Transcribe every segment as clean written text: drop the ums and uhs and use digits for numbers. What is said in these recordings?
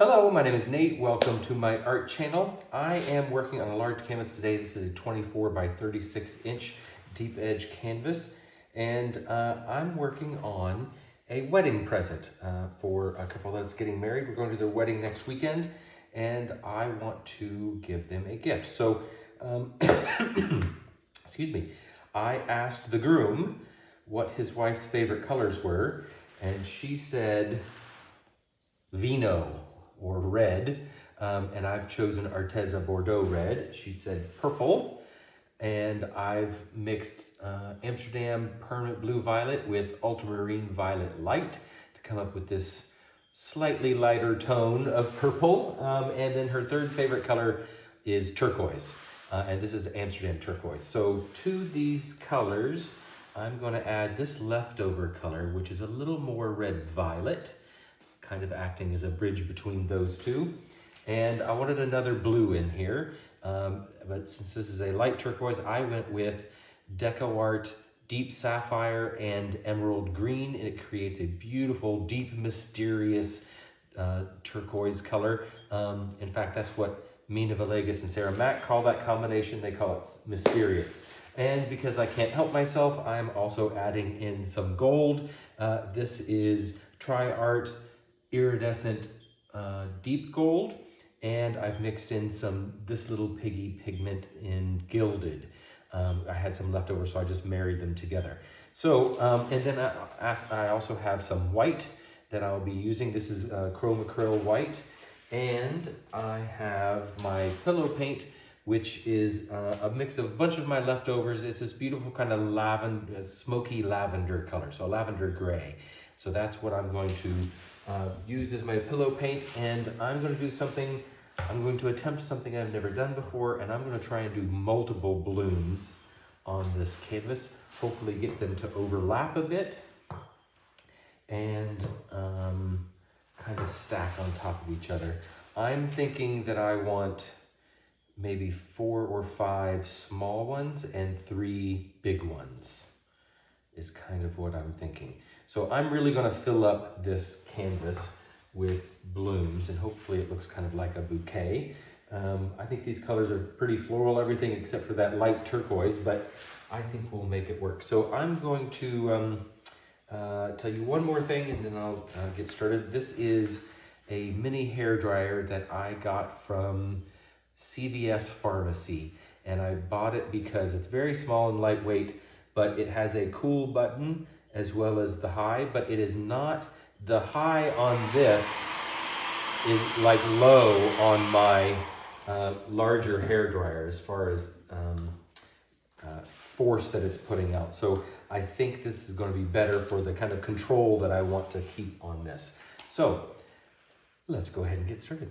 Hello, my name is Nate. Welcome to my art channel. I am working on a large canvas today. This is a 24 by 36 inch deep edge canvas, and I'm working on a wedding present for a couple that's getting married. We're going to their wedding next weekend, and I want to give them a gift. So, excuse me, I asked the groom what his wife's favorite colors were, and she said vino, or red, and I've chosen Arteza Bordeaux red. She said purple, and I've mixed Amsterdam Permanent Blue Violet with Ultramarine Violet Light to come up with this slightly lighter tone of purple. And then her third favorite color is turquoise, and this is Amsterdam turquoise. So to these colors, I'm going to add this leftover color, which is a little more red violet, kind of acting as a bridge between those two. And I wanted another blue in here, but since this is a light turquoise, I went with DecoArt Deep Sapphire and Emerald Green, and it creates a beautiful, deep, mysterious turquoise color. In fact, that's what Mina Villegas and Sarah Mack call that combination. They call it mysterious. And because I can't help myself, I'm also adding in some gold. This is TriArt Iridescent Deep Gold, and I've mixed in this little piggy pigment in Gilded. I had some leftover, so I just married them together. So, and then I also have some white that I'll be using. This is Chrome Acryl White, and I have my pillow paint, which is a mix of a bunch of my leftovers. It's this beautiful kind of lavender, smoky lavender color, so lavender gray. So that's what I'm going to use as my pillow paint, and I'm going to attempt something I've never done before, and I'm going to try and do multiple blooms on this canvas, hopefully get them to overlap a bit, and kind of stack on top of each other. I'm thinking that I want maybe 4 or 5 small ones and 3 big ones, is kind of what I'm thinking. So I'm really going to fill up this canvas with blooms, and hopefully it looks kind of like a bouquet. I think these colors are pretty floral, everything except for that light turquoise, but I think we'll make it work. So I'm going to tell you one more thing, and then I'll get started. This is a mini hair dryer that I got from CVS Pharmacy, and I bought it because it's very small and lightweight, but it has a cool button as well as the high, but it is not, the high on this is like low on my larger hair dryer as far as force that it's putting out. So I think this is going to be better for the kind of control that I want to keep on this. So let's go ahead and get started.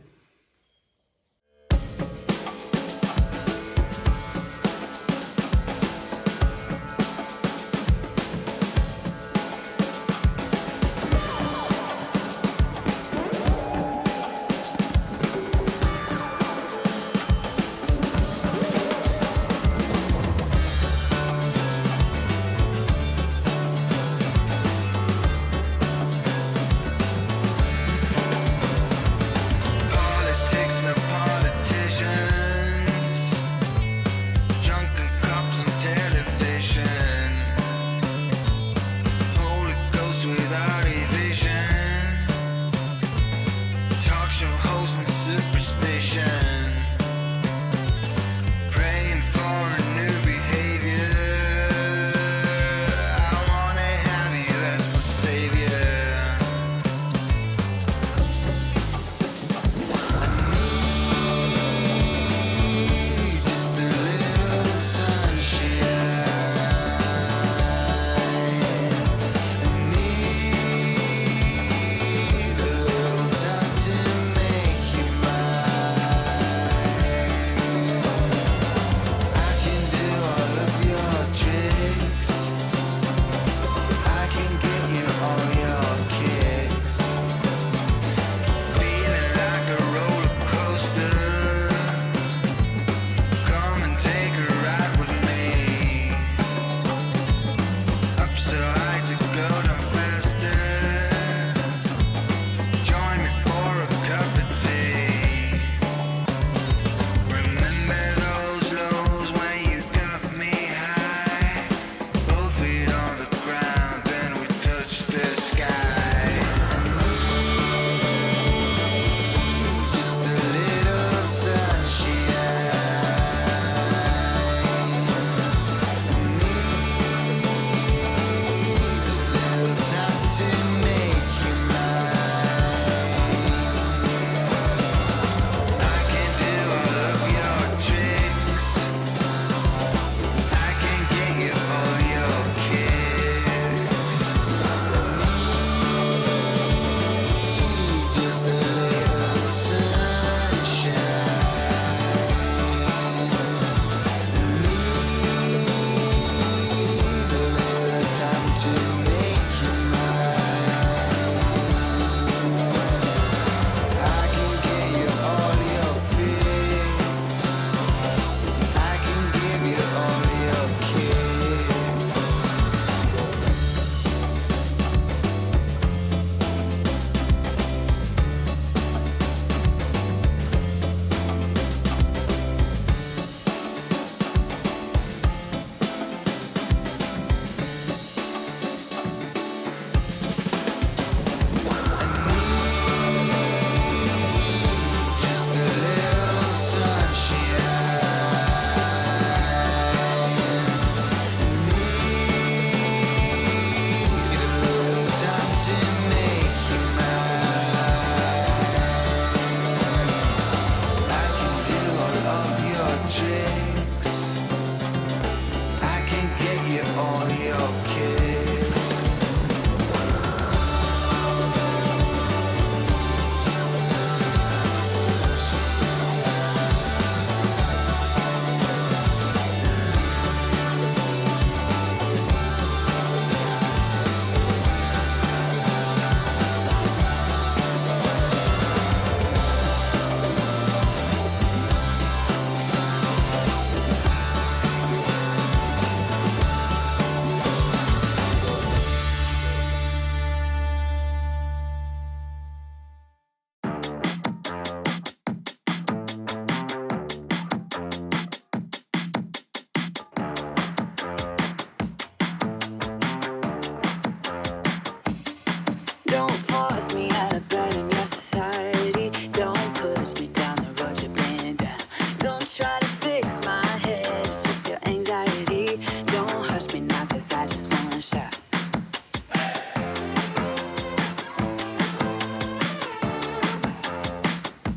Don't force me out of bed in your society. Don't push me down the road you're bending down. Don't try to fix my head, it's just your anxiety. Don't hush me now, cause I just wanna shout.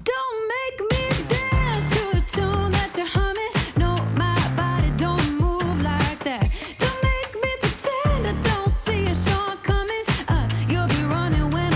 Don't make me dance to the tune that you're humming. No, my body don't move like that. Don't make me pretend I don't see your shortcomings. You'll be running when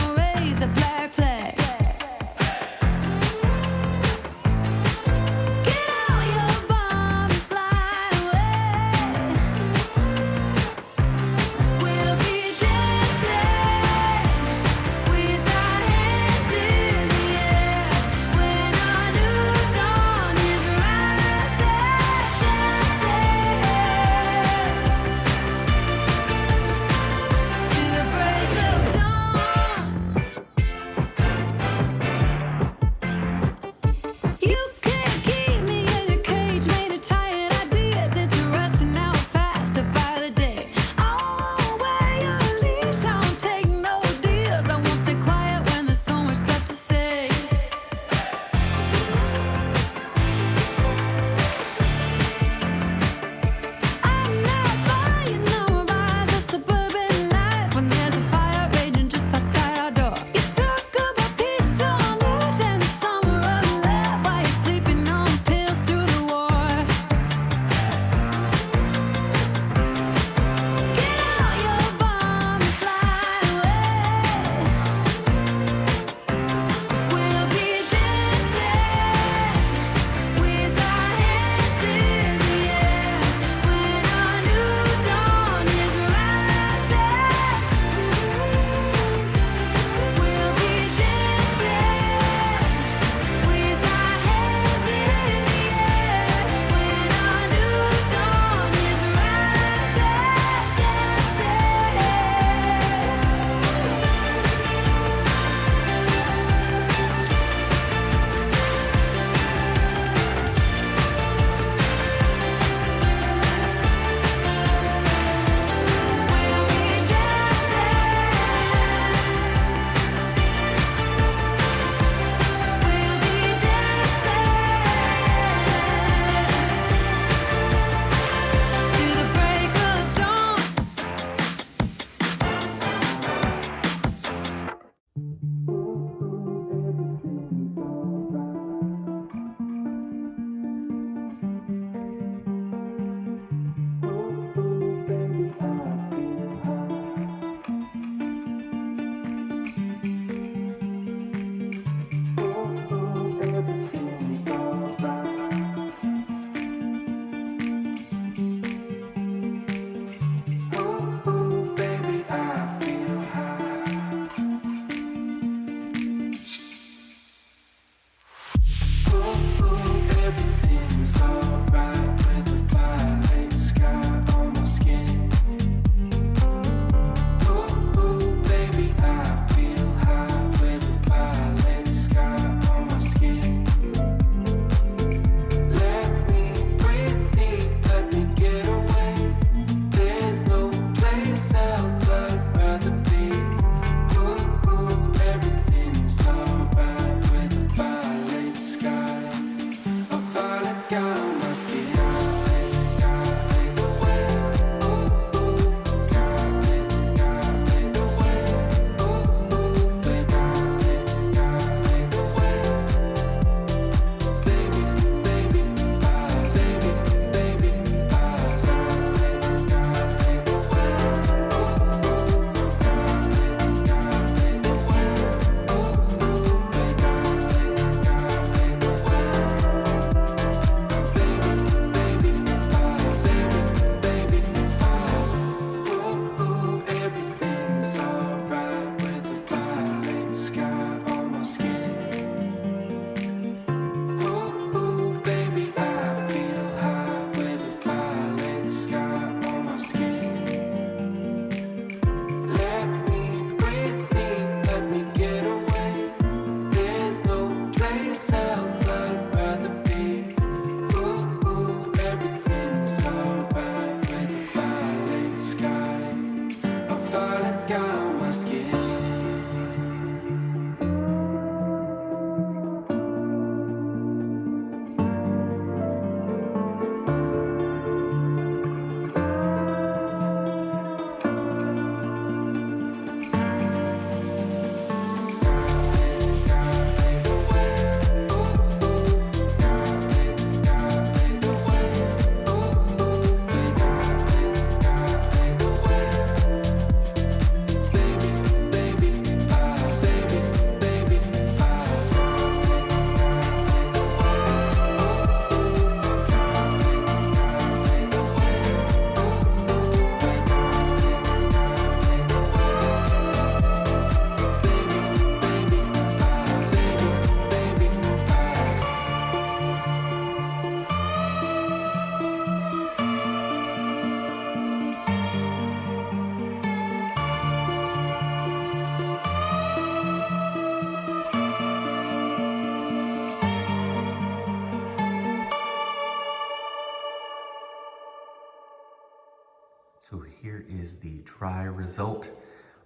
is the dry result.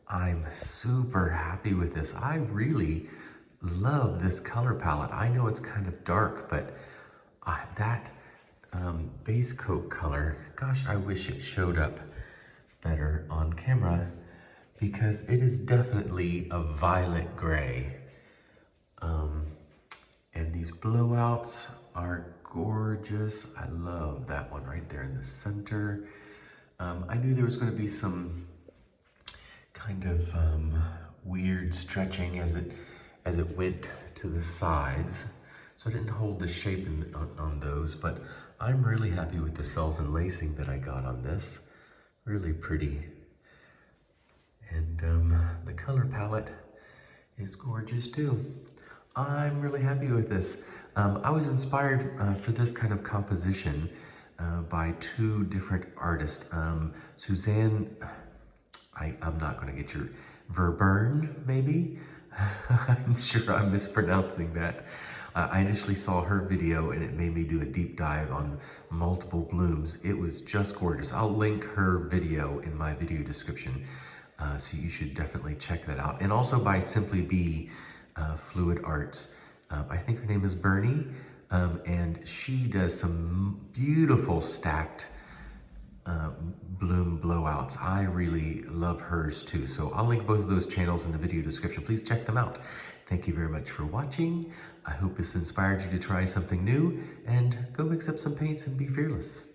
I'm super happy with this. I really love this color palette. I know it's kind of dark, but that base coat color, gosh, I wish it showed up better on camera because it is definitely a violet gray. And these blowouts are gorgeous. I love that one right there in the center. I knew there was going to be some kind of weird stretching as it went to the sides, so I didn't hold the shape on those, but I'm really happy with the cells and lacing that I got on this. Really pretty. And the color palette is gorgeous too. I'm really happy with this. I was inspired for this kind of composition by two different artists. Suzanne, I'm not going to get your Verburn, maybe? I'm sure I'm mispronouncing that. I initially saw her video and it made me do a deep dive on multiple blooms. It was just gorgeous. I'll link her video in my video description, so you should definitely check that out. And also by Simply Be Fluid Arts. I think her name is Bernie, and she does some beautiful stacked bloom blowouts. I really love hers too. So I'll link both of those channels in the video description. Please check them out. Thank you very much for watching. I hope this inspired you to try something new and go mix up some paints and be fearless.